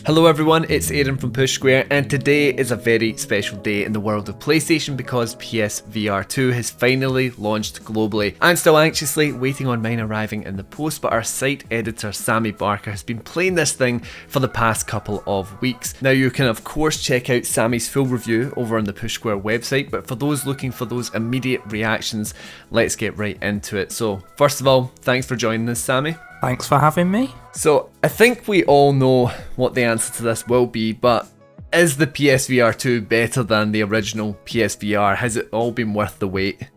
Hello everyone, it's Aidan from Push Square, and today is a very special day in the world of PlayStation because PSVR2 has finally launched globally. I'm still anxiously waiting on mine arriving in the post, but our site editor Sammy Barker has been playing this thing for the past couple of weeks. Now you can of course check out Sammy's full review over on the Push Square website, but for those looking for those immediate reactions, let's get right into it. So first of all, thanks for joining us, Sammy. Thanks for having me. So, I think we all know what the answer to this will be, but is the PSVR 2 better than the original PSVR? Has it all been worth the wait?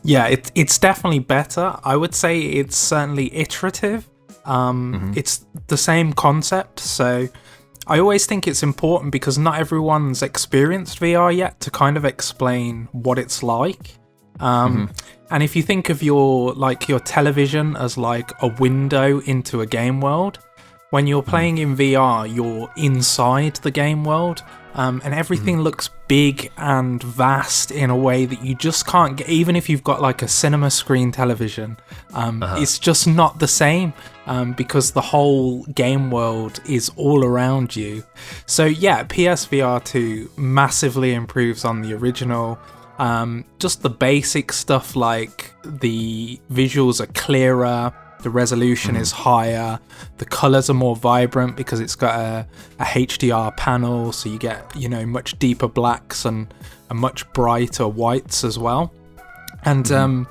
Yeah, it's definitely better. I would say it's certainly iterative. It's the same concept, so I always think it's important because not everyone's experienced VR yet to kind of explain what it's like. And if you think of your television as like a window into a game world, when you're playing in VR, you're inside the game world, and everything looks big and vast in a way that you just can't get, even if you've got like a cinema screen television. It's just not the same because the whole game world is all around you. So yeah, PSVR 2 massively improves on the original. Just the basic stuff like the visuals are clearer, the resolution is higher, the colours are more vibrant because it's got a HDR panel, so you get, much deeper blacks and much brighter whites as well. And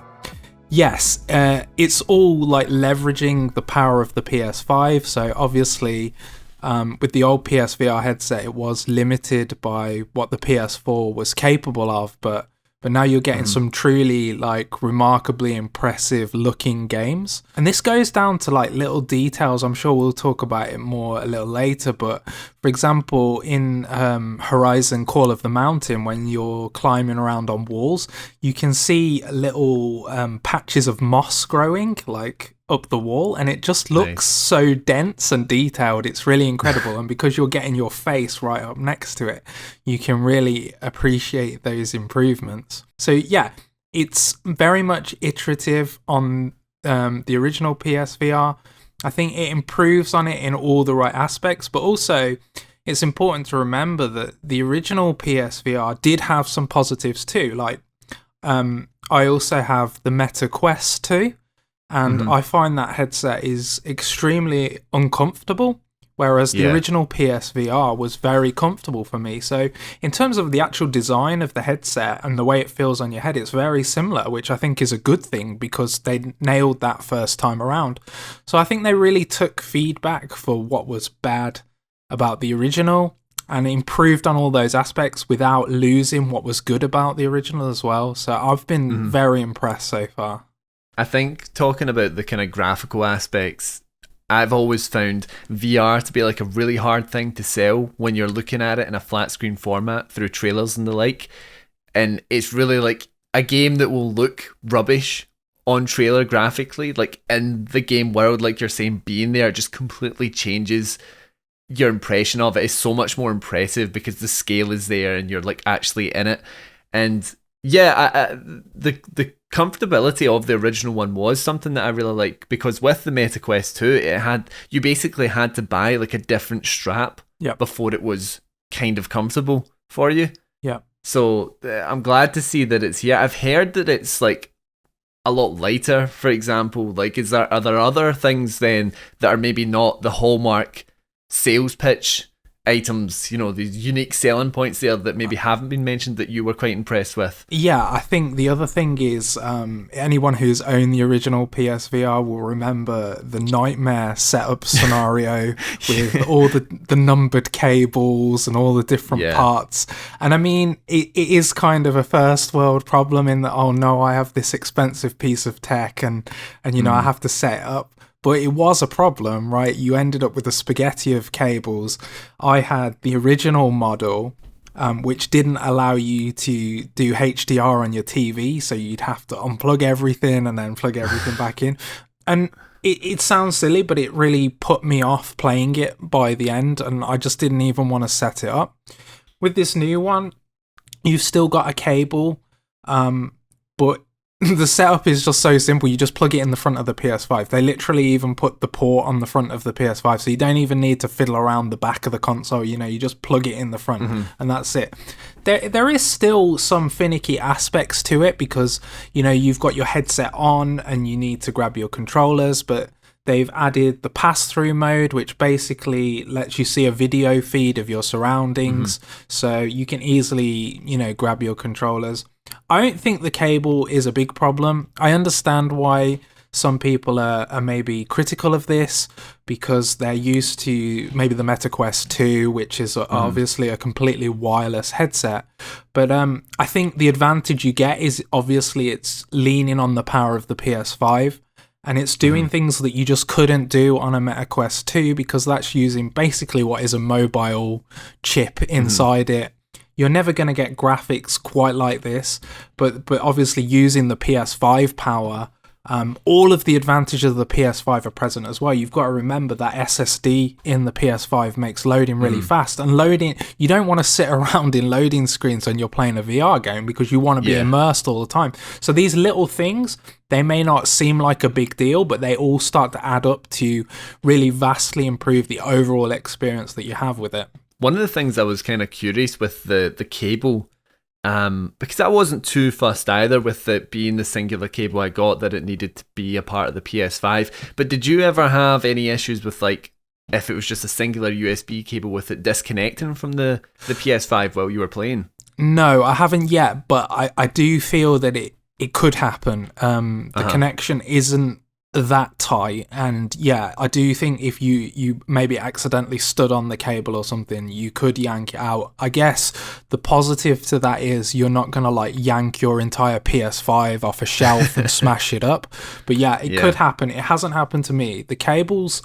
yes, it's all like leveraging the power of the PS5, so obviously with the old PSVR headset it was limited by what the PS4 was capable of, but now you're getting some truly like remarkably impressive looking games. And this goes down to like little details. I'm sure we'll talk about it more a little later, but for example in Horizon Call of the Mountain, when you're climbing around on walls, you can see little patches of moss growing like up the wall, and it just looks so dense and detailed. It's really incredible. And because you're getting your face right up next to it, you can really appreciate those improvements. So yeah, it's very much iterative on the original PSVR. I think it improves on it in all the right aspects, but also it's important to remember that the original PSVR did have some positives too. Like I also have the Meta Quest 2, and I find that headset is extremely uncomfortable, whereas the original PSVR was very comfortable for me. So in terms of the actual design of the headset and the way it feels on your head, it's very similar, which I think is a good thing because they nailed that first time around. So I think they really took feedback for what was bad about the original and improved on all those aspects without losing what was good about the original as well. So I've been very impressed so far. I think talking about the kind of graphical aspects, I've always found VR to be like a really hard thing to sell when you're looking at it in a flat screen format through trailers and the like. And it's really like a game that will look rubbish on trailer graphically, like in the game world, like you're saying, being there just completely changes your impression of it. Is so much more impressive because the scale is there and you're like actually in it. And yeah, the comfortability of the original one was something that I really like, because with the Meta Quest 2, you basically had to buy like a different strap before it was kind of comfortable for you. Yeah. So I'm glad to see that it's here. I've heard that it's like a lot lighter, for example. Like, are there other things then that are maybe not the hallmark sales pitch items, the unique selling points there that maybe haven't been mentioned that you were quite impressed with? Yeah, I think the other thing is anyone who's owned the original PSVR will remember the nightmare setup scenario with all the numbered cables and all the different parts. And I mean, it is kind of a first world problem in that, oh no, I have this expensive piece of tech and I have to set it up. But it was a problem, right? You ended up with a spaghetti of cables. I had the original model, which didn't allow you to do HDR on your TV, so you'd have to unplug everything and then plug everything back in. And it sounds silly, but it really put me off playing it by the end, and I just didn't even want to set it up. With this new one, you've still got a cable, but the setup is just so simple. You just plug it in the front of the PS5. They literally even put the port on the front of the PS5, so you don't even need to fiddle around the back of the console. You know, you just plug it in the front, and that's it. There is still some finicky aspects to it because, you know, you've got your headset on and you need to grab your controllers, but they've added the pass-through mode, which basically lets you see a video feed of your surroundings, so you can easily, you know, grab your controllers. I don't think the cable is a big problem. I understand why some people are maybe critical of this because they're used to maybe the MetaQuest 2, which is obviously a completely wireless headset. But I think the advantage you get is obviously it's leaning on the power of the PS5. And it's doing things that you just couldn't do on a MetaQuest 2 because that's using basically what is a mobile chip inside it. You're never going to get graphics quite like this, but obviously using the PS5 power, all of the advantages of the PS5 are present as well. You've got to remember that SSD in the PS5 makes loading really fast, and loading, you don't want to sit around in loading screens when you're playing a VR game because you want to be immersed all the time. So these little things, they may not seem like a big deal, but they all start to add up to really vastly improve the overall experience that you have with it. One of the things I was kind of curious with the cable, because I wasn't too fussed either with it being the singular cable I got, that it needed to be a part of the PS5. But did you ever have any issues with, like, if it was just a singular USB cable with it disconnecting from the PS5 while you were playing? No, I haven't yet, but I do feel that it could happen. The connection isn't that tight, and yeah, I do think if you maybe accidentally stood on the cable or something, you could yank it out. I guess the positive to that is you're not gonna like yank your entire PS5 off a shelf and smash it up, but yeah, it could happen. It hasn't happened to me. The cable's,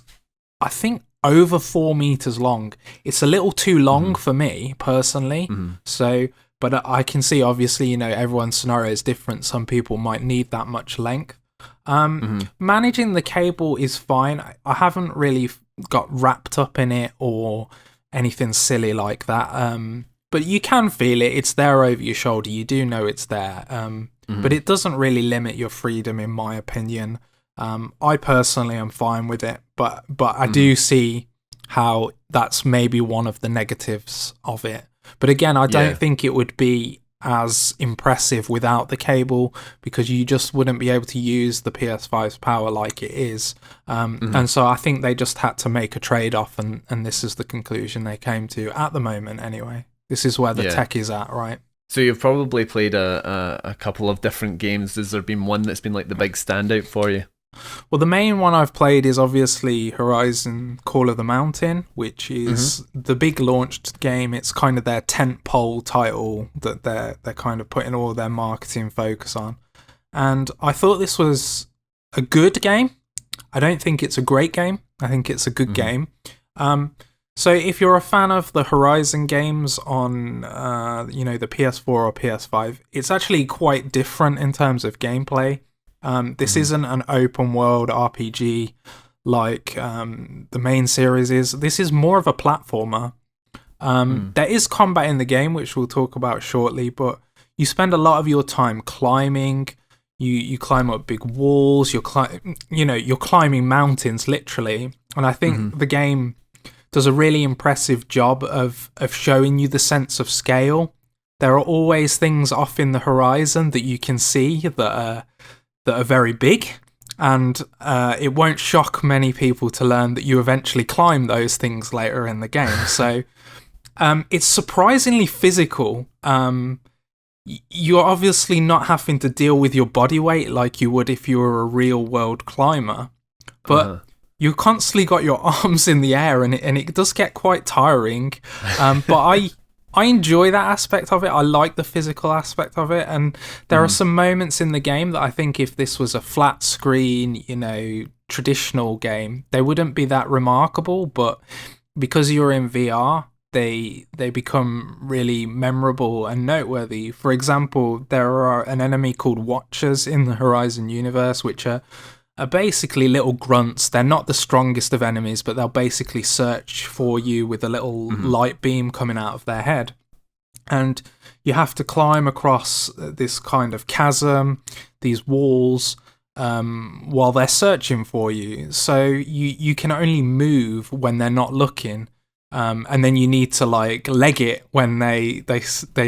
I think, over 4 meters long. It's a little too long for me personally, so but I can see, obviously, you know, everyone's scenario is different. Some people might need that much length. Managing the cable is fine. I haven't really got wrapped up in it or anything silly like that. But you can feel it. It's there over your shoulder. You do know it's there. But it doesn't really limit your freedom, in my opinion. I personally am fine with it, but I do see how that's maybe one of the negatives of it. But again, I don't think it would be as impressive without the cable because you just wouldn't be able to use the PS5's power like it is. And so I think they just had to make a trade-off, and this is the conclusion they came to at the moment anyway. This is where the tech is at, right? So you've probably played a couple of different games. Has there been one that's been like the big standout for you? Well, the main one I've played is obviously Horizon Call of the Mountain, which is the big launched game. It's kind of their tentpole title that they're kind of putting all their marketing focus on. And I thought this was a good game. I don't think it's a great game. I think it's a good game. So if you're a fan of the Horizon games on, the PS4 or PS5, it's actually quite different in terms of gameplay. This isn't an open world RPG like the main series is. This is more of a platformer. There is combat in the game, which we'll talk about shortly, but you spend a lot of your time climbing. You climb up big walls. You're climbing mountains literally, and I think the game does a really impressive job of showing you the sense of scale. There are always things off in the horizon that you can see that are very big, and it won't shock many people to learn that you eventually climb those things later in the game. So it's surprisingly physical. You're obviously not having to deal with your body weight like you would if you were a real world climber, but you constantly got your arms in the air, and it does get quite tiring. But I enjoy that aspect of it. I like the physical aspect of it, and there are some moments in the game that I think if this was a flat screen, traditional game, they wouldn't be that remarkable, but because you're in VR, they become really memorable and noteworthy. For example, there are an enemy called Watchers in the Horizon universe, which are basically little grunts. They're not the strongest of enemies, but they'll basically search for you with a little light beam coming out of their head. and you have to climb across this kind of chasm, these walls, while they're searching for you. So you can only move when they're not looking, and then you need to like leg it when they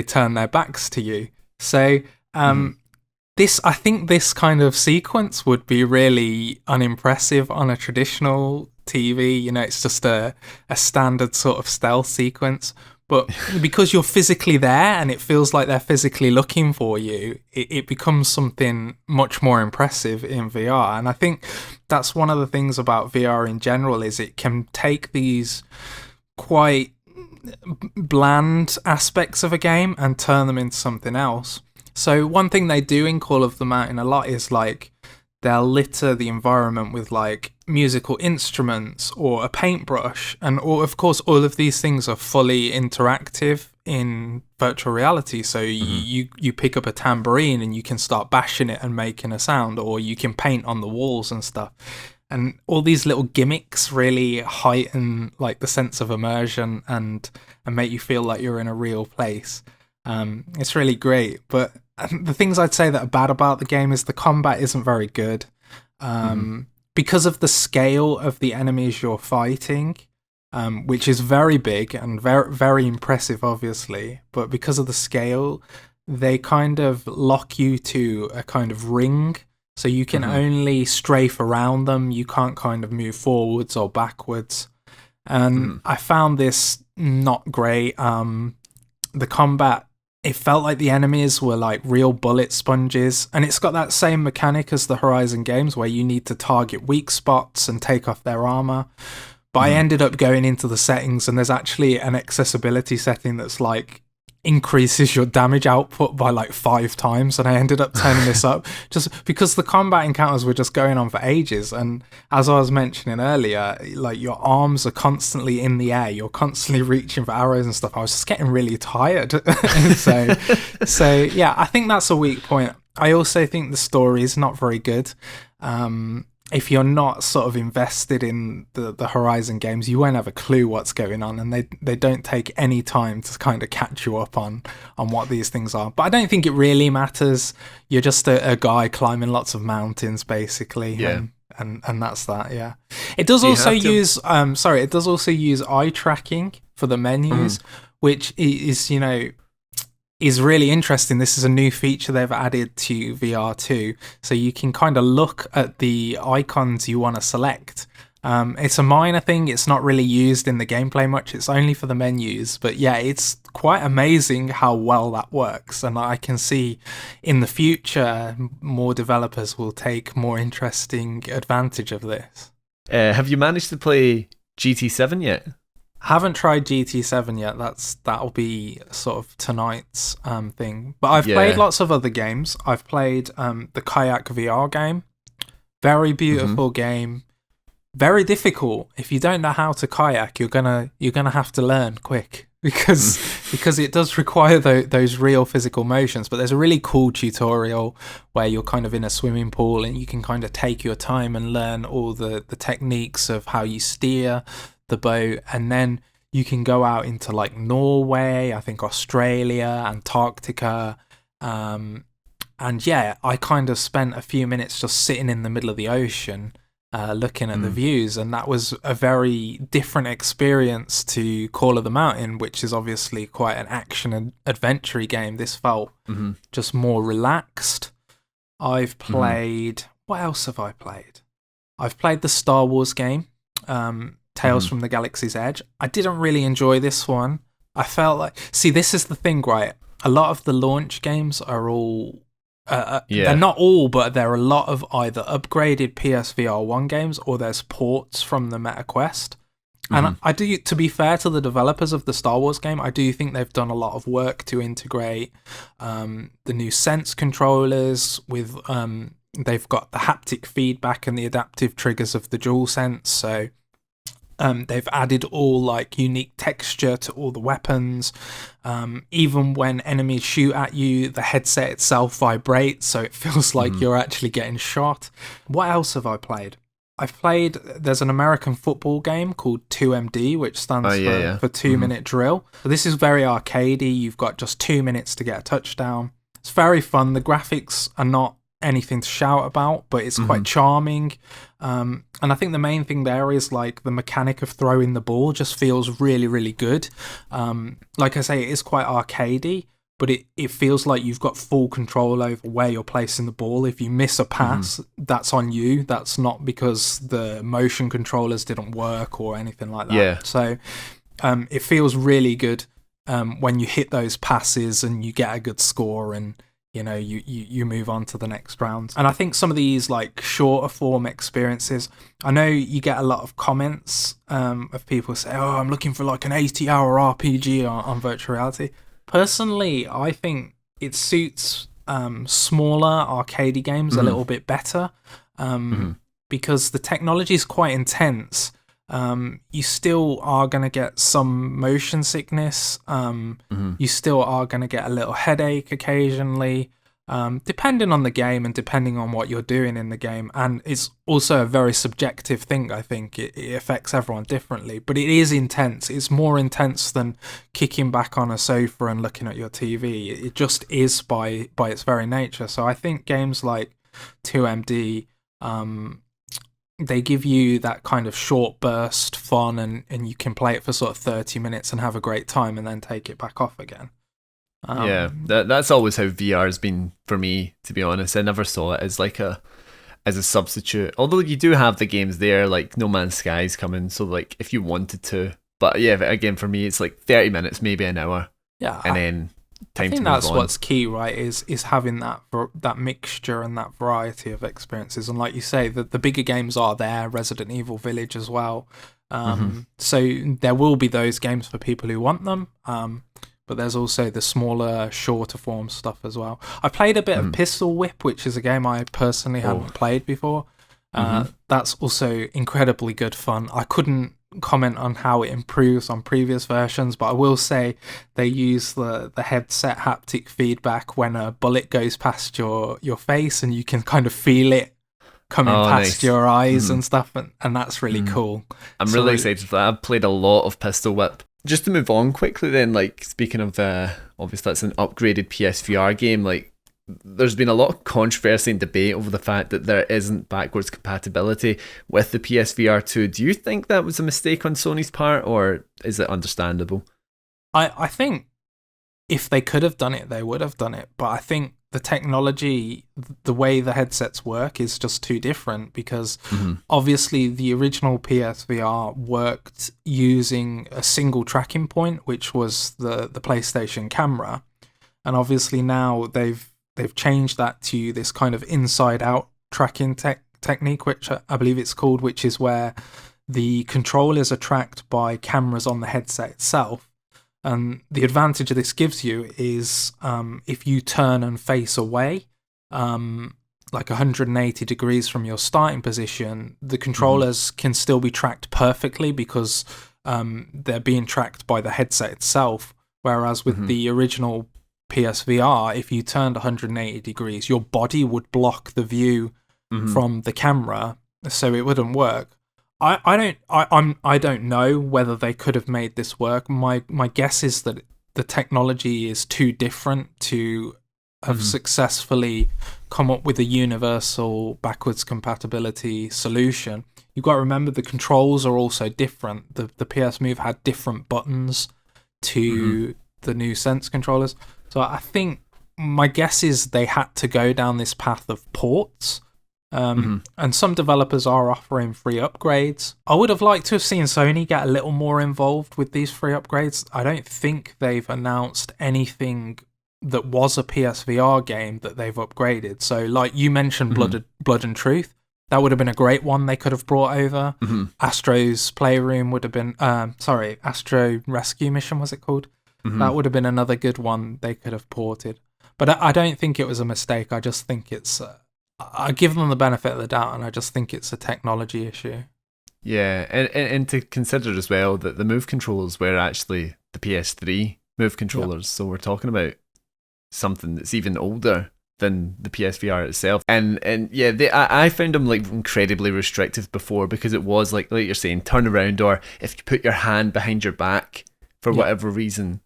turn their backs to you. So I think this kind of sequence would be really unimpressive on a traditional TV. You know, it's just a standard sort of stealth sequence. But because you're physically there and it feels like they're physically looking for you, it becomes something much more impressive in VR. And I think that's one of the things about VR in general, is it can take these quite bland aspects of a game and turn them into something else. So one thing they do in Call of the Mountain a lot is like they'll litter the environment with like musical instruments or a paintbrush, and of course all of these things are fully interactive in virtual reality. So you pick up a tambourine and you can start bashing it and making a sound, or you can paint on the walls and stuff. And all these little gimmicks really heighten like the sense of immersion and make you feel like you're in a real place. It's really great, but the things I'd say that are bad about the game is the combat isn't very good. Because of the scale of the enemies you're fighting, which is very big and very, very impressive, obviously, but because of the scale, they kind of lock you to a kind of ring. So you can only strafe around them. You can't kind of move forwards or backwards. And I found this not great. The combat, it felt like the enemies were like real bullet sponges. And it's got that same mechanic as the Horizon games where you need to target weak spots and take off their armor. But I ended up going into the settings and there's actually an accessibility setting that's like increases your damage output by like 5 times, and I ended up turning this up just because the combat encounters were just going on for ages. And as I was mentioning earlier, like your arms are constantly in the air, you're constantly reaching for arrows and stuff. I was just getting really tired. so yeah, I think that's a weak point. I also think the story is not very good. If you're not sort of invested in the Horizon games, you won't have a clue what's going on, and they don't take any time to kind of catch you up on what these things are. But I don't think it really matters. You're just a guy climbing lots of mountains, basically. Yeah. And that's that, yeah. It does also use eye tracking for the menus, which is, you know, is really interesting. This is a new feature they've added to VR2, so you can kind of look at the icons you want to select. It's a minor thing, it's not really used in the gameplay much, it's only for the menus, but yeah, it's quite amazing how well that works, and I can see in the future more developers will take more interesting advantage of this. Have you managed to play GT7 yet? Haven't tried GT7 yet. That'll be sort of tonight's thing. But I've played lots of other games. I've played the Kayak VR game. Very beautiful game. Very difficult. If you don't know how to kayak, you're gonna have to learn quick because it does require those real physical motions. But there's a really cool tutorial where you're kind of in a swimming pool and you can kind of take your time and learn all the techniques of how you steer the boat, and then you can go out into like Norway, I think Australia, Antarctica, and yeah, I kind of spent a few minutes just sitting in the middle of the ocean looking at the views, and that was a very different experience to Call of the Mountain, which is obviously quite an action and adventure game. This felt just more relaxed. I've played what else have I played? I've played the Star Wars game, Tales from the Galaxy's Edge. I didn't really enjoy this one. I felt like... See, this is the thing, right? A lot of the launch games are all... They're not all, but there are a lot of either upgraded PSVR1 games or there's ports from the Meta Quest. And I do, to be fair to the developers of the Star Wars game, I do think they've done a lot of work to integrate the new Sense controllers with... they've got the haptic feedback and the adaptive triggers of the DualSense, so... they've added all like unique texture to all the weapons. Even when enemies shoot at you, the headset itself vibrates, so it feels like you're actually getting shot. What else have I played? I've played. There's an American football game called 2MD, which Oh stands yeah, yeah. for 2 minute drill. So this is very arcadey. You've got just 2 minutes to get a touchdown. It's very fun. The graphics are not anything to shout about, but it's quite charming. And I think the main thing there is like the mechanic of throwing the ball just feels really, really good. Like I say, it is quite arcadey, but it feels like you've got full control over where you're placing the ball. If you miss a pass, that's on you. That's not because the motion controllers didn't work or anything like that. Yeah. So it feels really good when you hit those passes and you get a good score, and you move on to the next round. And I think some of these like shorter form experiences, I know you get a lot of comments of people say, oh, I'm looking for like an 80-hour RPG on virtual reality. Personally, I think it suits smaller arcadey games a little bit better because the technology is quite intense. You still are going to get some motion sickness. You still are going to get a little headache occasionally, depending on the game and depending on what you're doing in the game. And it's also a very subjective thing, I think. It affects everyone differently, but it is intense. It's more intense than kicking back on a sofa and looking at your TV. It just is by its very nature. So I think games like 2MD, they give you that kind of short burst fun, and you can play it for sort of 30 minutes and have a great time and then take it back off again. Yeah, that's always how VR has been for me, to be honest. I never saw it as like as a substitute. Although you do have the games there, like No Man's Sky's coming, so like if you wanted to. But yeah, again for me it's like 30 minutes, maybe an hour. Yeah. And then time I think to move that's on. what's key, right? Is having that mixture and that variety of experiences. And like you say, the bigger games are there, Resident Evil Village as well. So there will be those games for people who want them. But there's also the smaller, shorter form stuff as well. I played a bit of Pistol Whip, which is a game I personally hadn't played before. That's also incredibly good fun. I couldn't comment on how it improves on previous versions, but I will say they use the headset haptic feedback when a bullet goes past your face, and you can kind of feel it coming past your eyes and stuff, and that's really cool. I'm really excited for that. I've played a lot of Pistol Whip. Just to move on quickly then, like speaking of obviously that's an upgraded PSVR game, like there's been a lot of controversy and debate over the fact that there isn't backwards compatibility with the PSVR2. Do you think that was a mistake on Sony's part, or is it understandable? I think if they could have done it, they would have done it. But I think the technology, the way the headsets work is just too different, because obviously the original PSVR worked using a single tracking point, which was the PlayStation camera. And obviously now they've changed that to this kind of inside-out tracking technique, which I believe it's called, which is where the controllers are tracked by cameras on the headset itself. And the advantage this gives you is if you turn and face away, like 180 degrees from your starting position, the controllers can still be tracked perfectly because they're being tracked by the headset itself. Whereas with the original PSVR, if you turned 180 degrees, your body would block the view from the camera, so it wouldn't work. I don't know whether they could have made this work. My guess is that the technology is too different to have successfully come up with a universal backwards compatibility solution. You've got to remember the controls are also different. The PS Move had different buttons to the new Sense controllers. So I think my guess is they had to go down this path of ports. And some developers are offering free upgrades. I would have liked to have seen Sony get a little more involved with these free upgrades. I don't think they've announced anything that was a PSVR game that they've upgraded. So like you mentioned Blood and Truth, that would have been a great one they could have brought over. Astro's Playroom would have been Astro Rescue Mission, was it called? That would have been another good one they could have ported. But I don't think it was a mistake. I just think it's I give them the benefit of the doubt, and I just think it's a technology issue. Yeah, and to consider as well that the Move controllers were actually the PS3 Move controllers, so we're talking about something that's even older than the PSVR itself. And yeah, I found them like incredibly restrictive before, because it was like you're saying, turn around, or if you put your hand behind your back for whatever reason,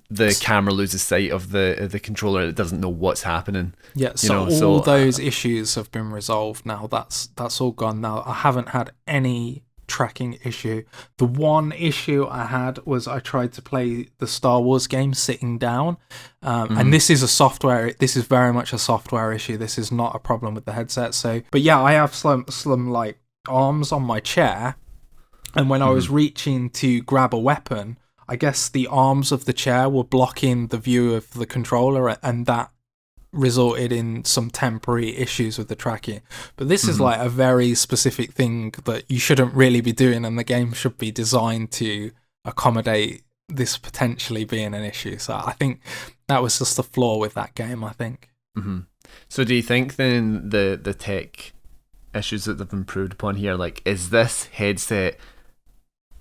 the camera loses sight of the controller. It doesn't know what's happening. Yeah, so all those issues have been resolved now. That's all gone now. I haven't had any tracking issue. The one issue I had was I tried to play the Star Wars game sitting down, and this is very much a software issue. This is not a problem with the headset. So, but yeah, I have some like arms on my chair, and when I was reaching to grab a weapon, I guess the arms of the chair were blocking the view of the controller, and that resulted in some temporary issues with the tracking. But this is like a very specific thing that you shouldn't really be doing, and the game should be designed to accommodate this potentially being an issue. So I think that was just a flaw with that game, I think. So do you think then the tech issues that they've improved upon here, like, is this headset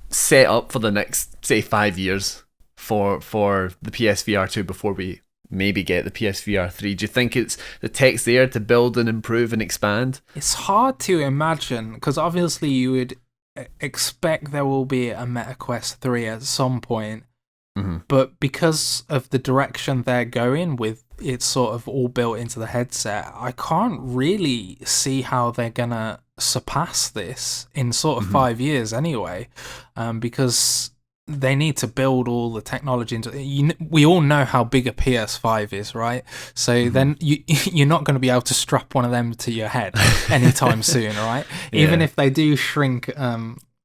set up for the next, say, 5 years for the PSVR2 before we maybe get the PSVR3? Do you think it's the tech's there to build and improve and expand? It's hard to imagine, because obviously you would expect there will be a MetaQuest 3 at some point, but because of the direction they're going with, it's sort of all built into the headset, I can't really see how they're gonna surpass this in sort of 5 years anyway, because they need to build all the technology into. We all know how big a PS5 is, right? So then you're not going to be able to strap one of them to your head anytime soon, right? Even if they do shrink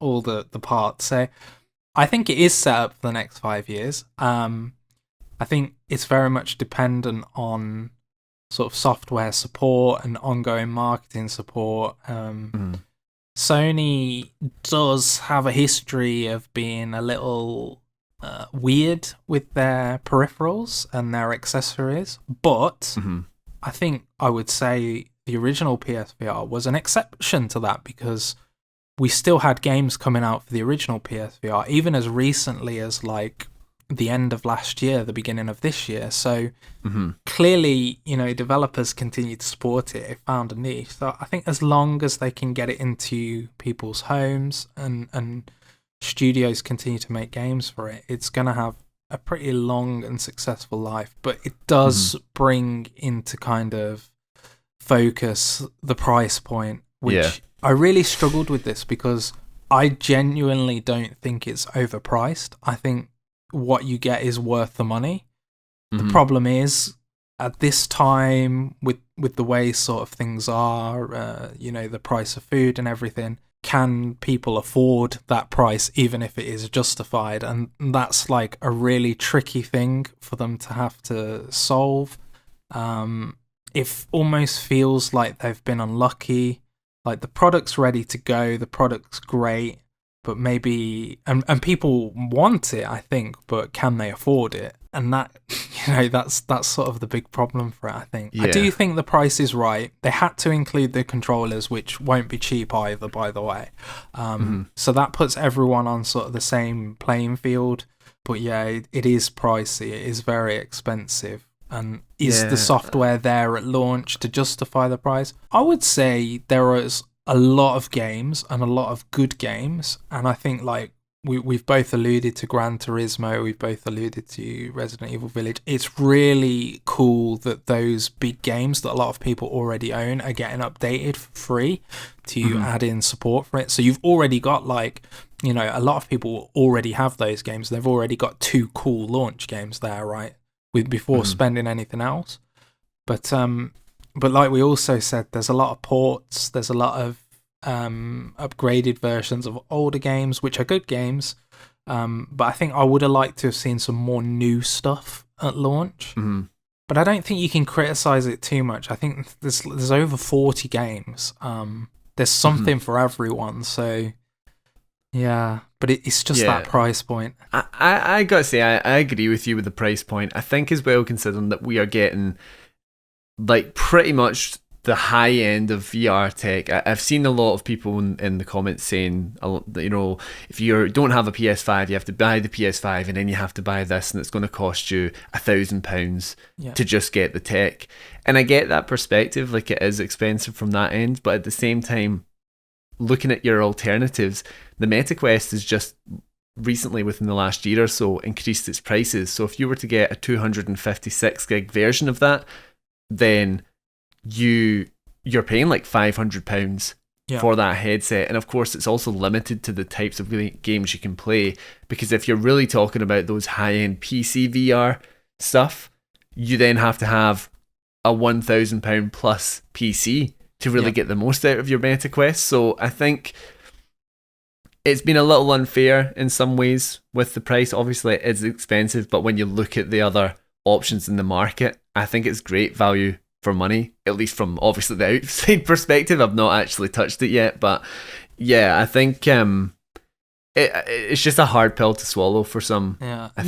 all the parts. So I think it is set up for the next 5 years. I think it's very much dependent on sort of software support and ongoing marketing support. Sony does have a history of being a little weird with their peripherals and their accessories, but I think I would say the original PSVR was an exception to that, because we still had games coming out for the original PSVR, even as recently as like the end of last year, the beginning of this year. So clearly, developers continue to support it. It found a niche. So I think as long as they can get it into people's homes and studios continue to make games for it, it's going to have a pretty long and successful life. But it does bring into kind of focus the price point, which I really struggled with this, because I genuinely don't think it's overpriced. I think what you get is worth the money. The problem is, at this time, with the way sort of things are, the price of food and everything, can people afford that price even if it is justified? And that's like a really tricky thing for them to have to solve. It almost feels like they've been unlucky. Like, the product's ready to go, the product's great, but maybe, and people want it, I think, but can they afford it? And that, that's sort of the big problem for it, I think. I do think the price is right. They had to include the controllers, which won't be cheap either, by the way. So that puts everyone on sort of the same playing field. But yeah, it is pricey. It is very expensive. And is the software there at launch to justify the price? I would say there is a lot of games and a lot of good games, and I think like we've both alluded to Gran Turismo, we've both alluded to Resident Evil Village. It's really cool that those big games that a lot of people already own are getting updated for free to add in support for it. So you've already got like, a lot of people already have those games. They've already got 2 cool launch games there, right? Before spending anything else. But like we also said, there's a lot of ports, there's a lot of upgraded versions of older games, which are good games, but I think I would have liked to have seen some more new stuff at launch. But I don't think you can criticize it too much. I think there's over 40 games. There's something for everyone, so yeah, but it's just that price point. I gotta say, I agree with you with the price point. I think as well, considering that we are getting like pretty much the high end of VR tech. I've seen a lot of people in the comments saying, if you don't have a PS5, you have to buy the PS5 and then you have to buy this, and it's going to cost you £1,000 to just get the tech. And I get that perspective, like it is expensive from that end, but at the same time, looking at your alternatives, the MetaQuest has just recently, within the last year or so, increased its prices. So if you were to get a 256 gig version of that, then you're paying like £500 for that headset. And of course, it's also limited to the types of games you can play, because if you're really talking about those high-end PC VR stuff, you then have to have a £1,000 plus PC to really get the most out of your MetaQuest. So I think it's been a little unfair in some ways with the price. Obviously, it is expensive, but when you look at the other options in the market, I think it's great value for money, at least from obviously the outside perspective. I've not actually touched it yet, but yeah, I think it's just a hard pill to swallow for some. Yeah, I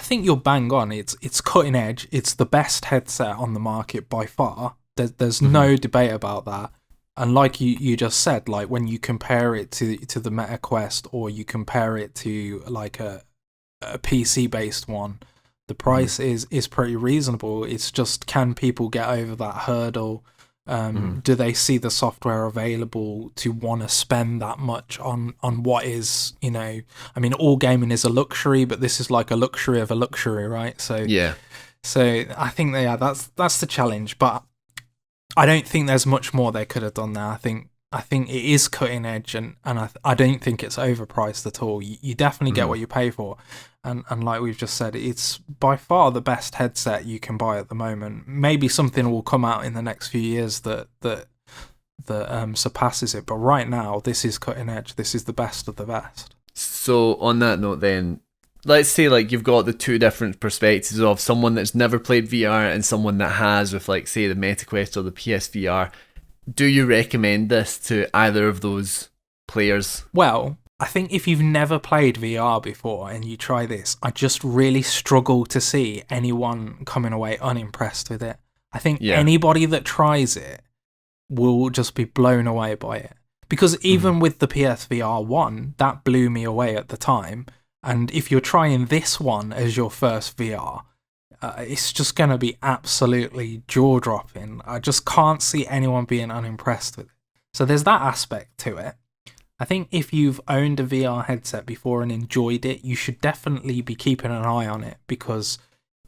think you're bang on. It's cutting edge. It's the best headset on the market by far. There's no debate about that. And like you just said, like when you compare it to the MetaQuest, or you compare it to like a PC based one, the price is pretty reasonable. It's just, can people get over that hurdle? Do they see the software available to want to spend that much on what is, I mean, all gaming is a luxury, but this is like a luxury of a luxury, right? So I think that's the challenge, but I don't think there's much more they could have done there. I think it is cutting edge, and I don't think it's overpriced at all. You definitely get what you pay for, and like we've just said, it's by far the best headset you can buy at the moment. Maybe something will come out in the next few years that surpasses it, but right now this is cutting edge. This is the best of the best. So on that note, then, let's say like you've got the two different perspectives of someone that's never played VR and someone that has, with like say the MetaQuest or the PSVR. Do you recommend this to either of those players? Well, I think if you've never played VR before and you try this, I just really struggle to see anyone coming away unimpressed with it. I think anybody that tries it will just be blown away by it. Because even with the PSVR 1, that blew me away at the time. And if you're trying this one as your first VR, it's just going to be absolutely jaw-dropping. I just can't see anyone being unimpressed with it. So there's that aspect to it. I think if you've owned a VR headset before and enjoyed it, you should definitely be keeping an eye on it, because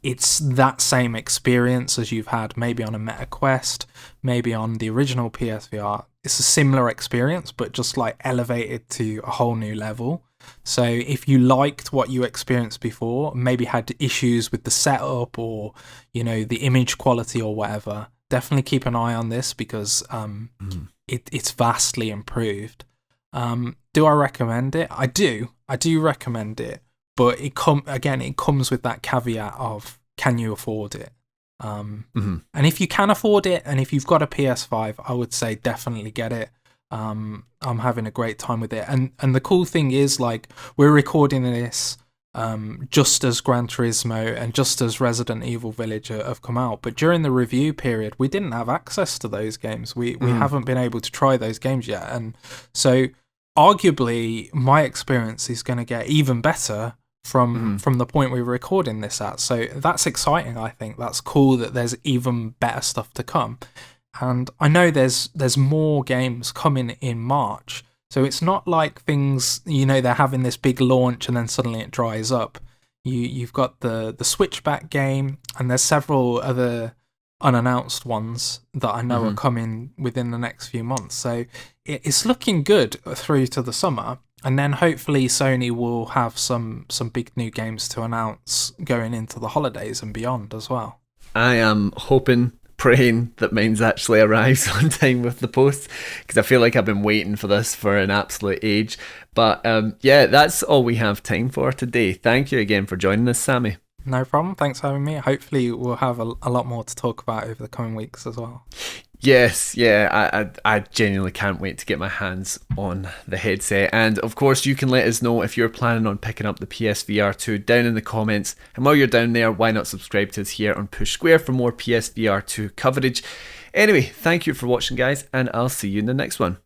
it's that same experience as you've had maybe on a MetaQuest, maybe on the original PSVR. It's a similar experience, but just like elevated to a whole new level. So if you liked what you experienced before, maybe had issues with the setup or, the image quality or whatever, definitely keep an eye on this, because it's vastly improved. Do I recommend it? I do recommend it, but it comes with that caveat of, can you afford it? And if you can afford it, and if you've got a PS5, I would say definitely get it. I'm having a great time with it, and the cool thing is, like, we're recording this just as Gran Turismo and just as Resident Evil Village have come out, but during the review period we didn't have access to those games. We haven't been able to try those games yet, and so arguably my experience is going to get even better from the point we were recording this at. So that's exciting. I think that's cool that there's even better stuff to come. And I know there's more games coming in March, so it's not like things, they're having this big launch and then suddenly it dries up. You've got the Switchback game, and there's several other unannounced ones that I know are coming within the next few months. So it's looking good through to the summer, and then hopefully Sony will have some big new games to announce going into the holidays and beyond as well. I am praying that mine's actually arrives on time with the post, because I feel like I've been waiting for this for an absolute age. But that's all we have time for today. Thank you again for joining us, Sammy. No problem. Thanks for having me. Hopefully we'll have a lot more to talk about over the coming weeks as well. Yes, I genuinely can't wait to get my hands on the headset. And of course, you can let us know if you're planning on picking up the PSVR2 down in the comments. And while you're down there, why not subscribe to us here on Push Square for more PSVR2 coverage. Anyway, thank you for watching, guys, and I'll see you in the next one.